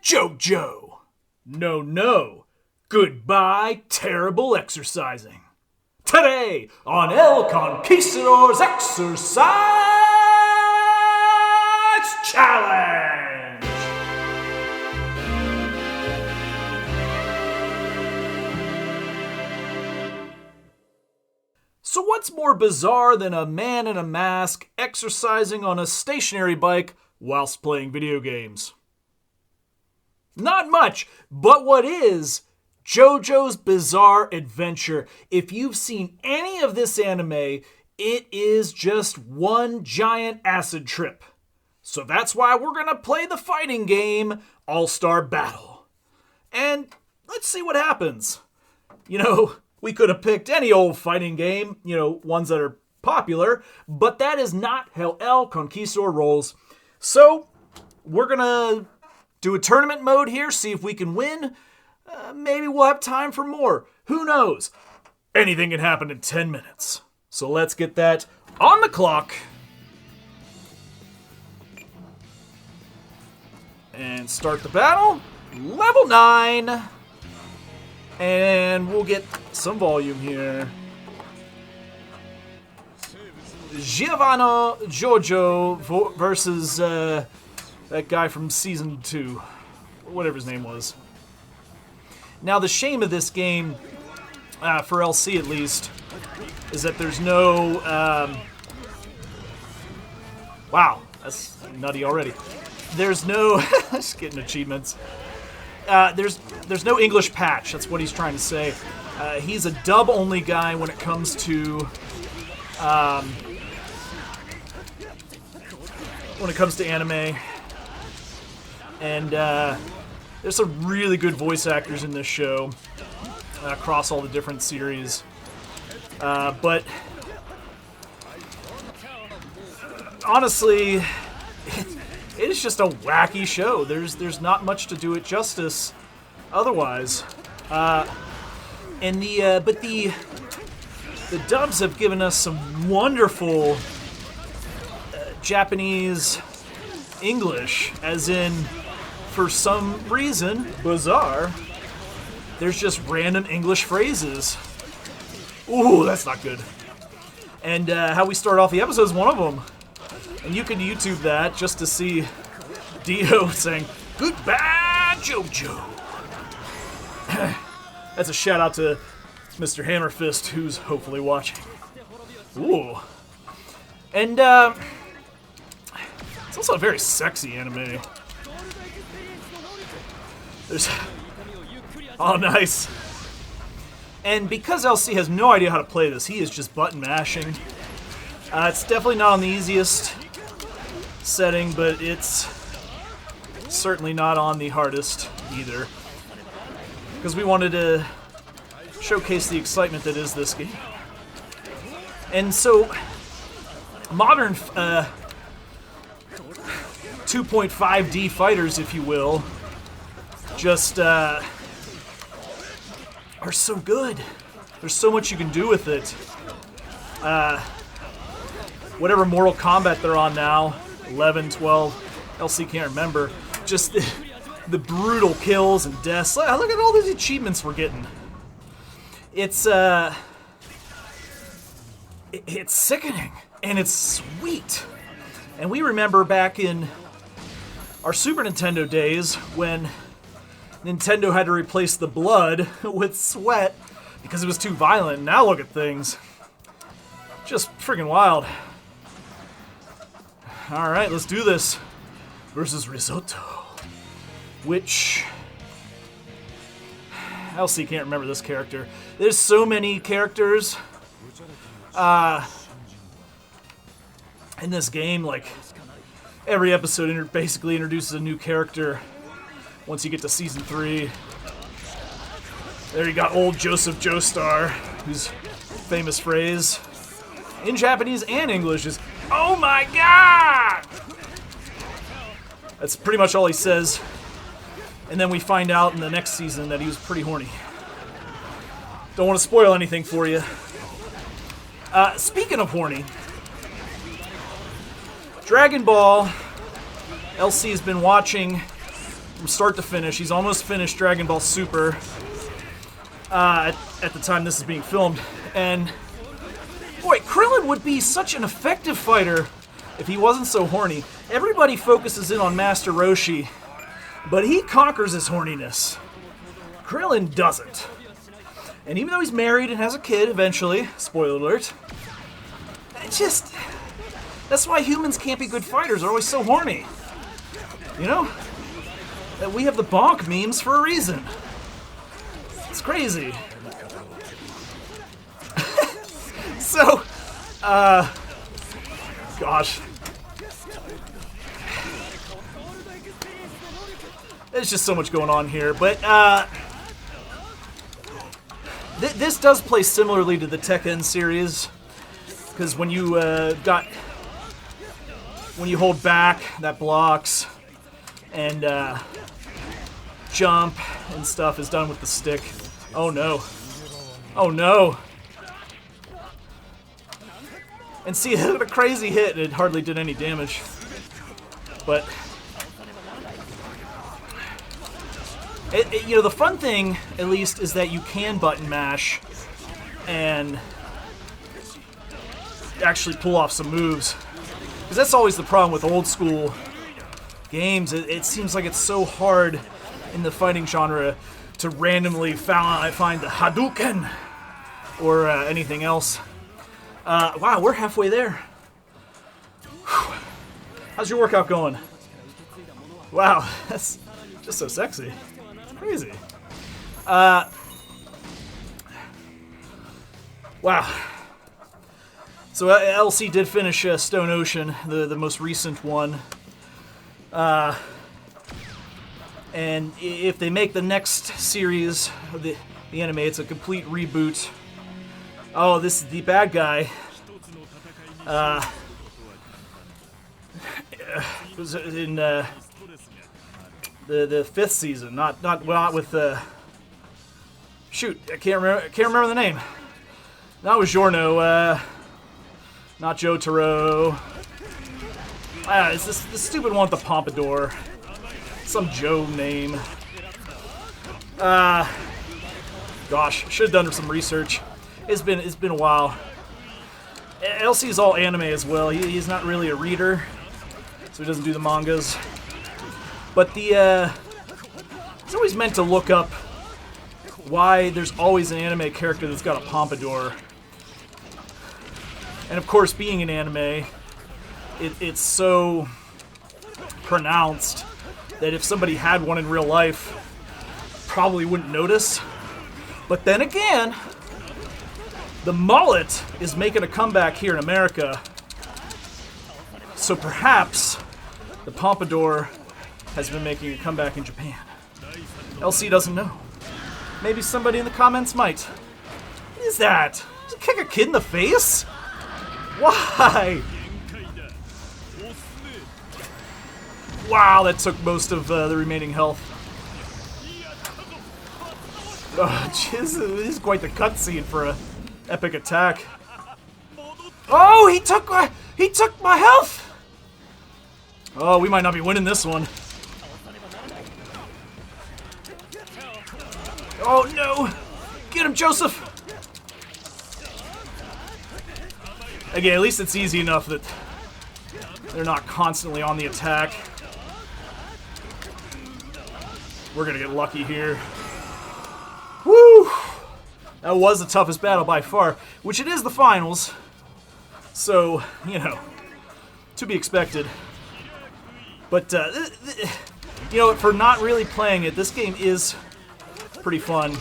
Jojo. No, no. Goodbye, terrible exercising. Today on El Conquistador's Exercise Challenge. So what's more bizarre than a man in a mask exercising on a stationary bike whilst playing video games? Not much, but what is JoJo's Bizarre Adventure. If you've seen any of this anime, it is just one giant acid trip. So that's why we're going to play the fighting game All-Star Battle. And let's see what happens. We could have picked any old fighting game, ones that are popular, but that is not how El Conquistador rolls. So we're going to do a tournament mode here, see if we can win. Maybe we'll have time for more. Who knows? Anything can happen in 10 minutes. So let's get that on the clock. And start the battle. Level 9. And we'll get some volume here. Giovanni Jojo versus that guy from season 2. Whatever his name was. Now, the shame of this game, for LC at least, is that there's no... wow, that's nutty already. There's no... just getting achievements. There's no English patch, that's what he's trying to say. He's a dub-only guy when it comes to... anime. And, there's some really good voice actors in this show across all the different series. But honestly, it is just a wacky show. There's not much to do it justice otherwise. But the dubs have given us some wonderful Japanese English, as in, for some reason, bizarre, there's just random English phrases. Ooh, that's not good. And how we start off the episode is one of them. And you can YouTube that just to see Dio saying, "Goodbye, Jojo." That's a shout out to Mr. Hammerfist, who's hopefully watching. Ooh. And it's also a very sexy anime. Oh, nice. And because LC has no idea how to play this, he is just button mashing. It's definitely not on the easiest setting, but it's certainly not on the hardest either. Because we wanted to showcase the excitement that is this game. And so, modern 2.5D fighters, if you will, just are so good. There's so much you can do with it. Whatever Mortal Kombat they're on now, 11, 12, LC can't remember, just the brutal kills and deaths. Look at all these achievements we're getting. It's sickening, and it's sweet. And we remember back in our Super Nintendo days when Nintendo had to replace the blood with sweat because it was too violent. Now look at things. Just friggin' wild. Alright, let's do this. Versus Risotto. Which... LC can't remember this character. There's so many characters in this game. Like, every episode basically introduces a new character. Once you get to Season 3. There you got old Joseph Joestar, whose famous phrase, in Japanese and English, is, "Oh my god!" That's pretty much all he says. And then we find out in the next season that he was pretty horny. Don't want to spoil anything for you. Speaking of horny, Dragon Ball, LC has been watching from start to finish. He's almost finished Dragon Ball Super at the time this is being filmed. And, boy, Krillin would be such an effective fighter if he wasn't so horny. Everybody focuses in on Master Roshi, but he conquers his horniness. Krillin doesn't. And even though he's married and has a kid eventually, spoiler alert, that's why humans can't be good fighters. They're always so horny. You know? That we have the bonk memes for a reason. It's crazy. So, gosh. There's just so much going on here, but, this does play similarly to the Tekken series, because when you hold back, that blocks, and jump and stuff is done with the stick. Oh no. Oh no. And see, it hit a crazy hit, and it hardly did any damage. But, you know, the fun thing, at least, is that you can button mash and actually pull off some moves. Because that's always the problem with old school games. It seems like it's so hard in the fighting genre to randomly find the Hadouken or anything else. Wow, we're halfway there. Whew. How's your workout going? Wow, that's just so sexy. It's crazy. Wow. So LC did finish Stone Ocean, the most recent one. And if they make the next series, the anime, it's a complete reboot. Oh, this is the bad guy. Was in the 5th season, not with shoot, I can't remember the name. That was Giorno, not Jotaro. It's this stupid one with the pompadour. Some Joe name. Gosh, should have done some research. It's been a while. LC is all anime as well. He's not really a reader, so he doesn't do the mangas. But he's always meant to look up why there's always an anime character that's got a pompadour. And of course, being an anime, it's so pronounced that if somebody had one in real life, probably wouldn't notice. But then again, the mullet is making a comeback here in America. So perhaps the pompadour has been making a comeback in Japan. LC doesn't know. Maybe somebody in the comments might. What is that? Did you kick a kid in the face? Why? Wow, that took most of the remaining health. Oh, jeez, this is quite the cutscene for a epic attack. Oh, he took my health. Oh, we might not be winning this one. Oh no! Get him, Joseph! Again, at least it's easy enough that they're not constantly on the attack. We're gonna get lucky here. Woo! That was the toughest battle by far, which it is the finals. So, you know, to be expected. But, you know, for not really playing it, this game is pretty fun.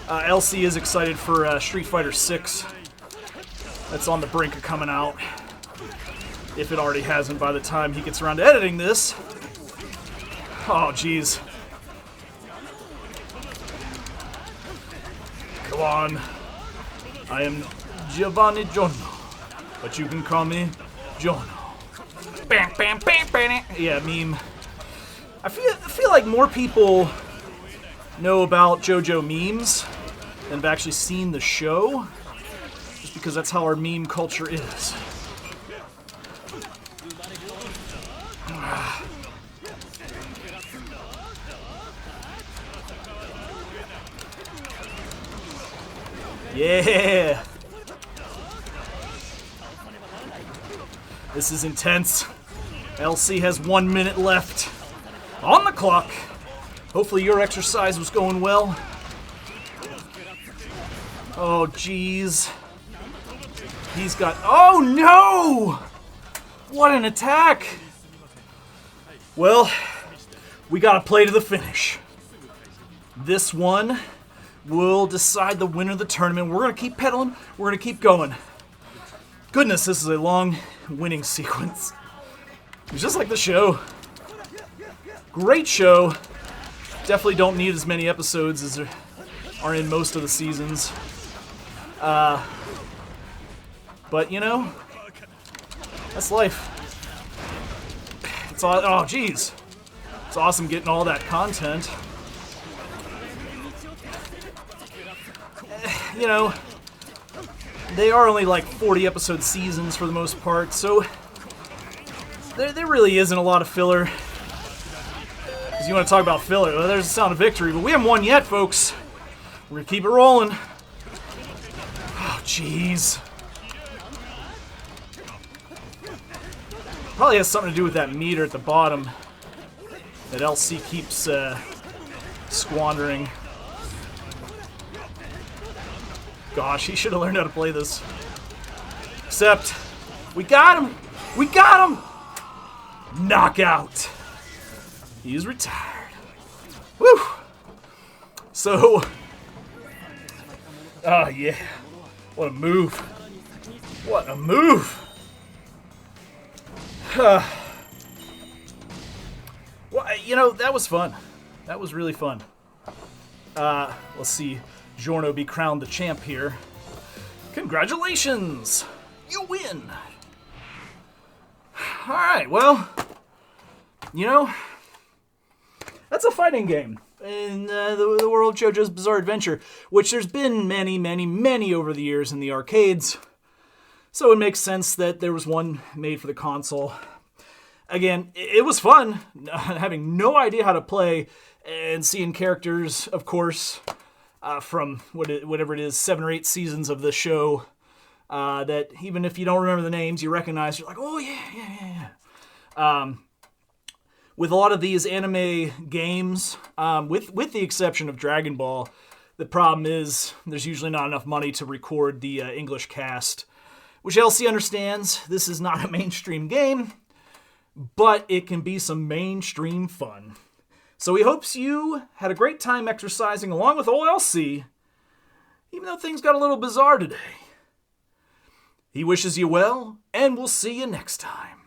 LC is excited for Street Fighter 6. That's on the brink of coming out. If it already hasn't by the time he gets around to editing this. Oh, jeez. Come on. I am Giovanni Jono, but you can call me Jono. Bam, bam, bam, bam. Yeah, meme. I feel like more people know about JoJo memes than have actually seen the show, just because that's how our meme culture is. Yeah! This is intense. LC has 1 minute left on the clock. Hopefully your exercise was going well. Oh, jeez. He's got... Oh, no! What an attack! Well, we gotta play to the finish. This one will decide the winner of the tournament. We're gonna keep pedaling. We're gonna keep going. Goodness, this is a long winning sequence. It's just like the show. Great show. Definitely don't need as many episodes as there are in most of the seasons. But, you know, that's life. It's all, oh, geez. It's awesome getting all that content. You know, they are only like 40 episode seasons for the most part, so there really isn't a lot of filler. Because you want to talk about filler, well, there's the sound of victory, but we haven't won yet, folks. We're going to keep it rolling. Oh, jeez. Probably has something to do with that meter at the bottom that LC keeps squandering. Gosh, he should have learned how to play this. Except, we got him! We got him! Knockout! He is retired. Woo! So, oh yeah. What a move. What a move! Well, you know, that was fun. That was really fun. Let's see. Jojo be crowned the champ here. Congratulations! You win! Alright, well, you know, that's a fighting game in the world of JoJo's Bizarre Adventure, which there's been many, many, many over the years in the arcades. So it makes sense that there was one made for the console. Again, it was fun, having no idea how to play, and seeing characters, of course, from whatever it is, 7 or 8 seasons of the show, that even if you don't remember the names, you recognize, you're like, oh yeah. With a lot of these anime games, with the exception of Dragon Ball, the problem is there's usually not enough money to record the English cast, which LC understands. This is not a mainstream game, but it can be some mainstream fun. So he hopes you had a great time exercising along with old LC, even though things got a little bizarre today. He wishes you well, and we'll see you next time.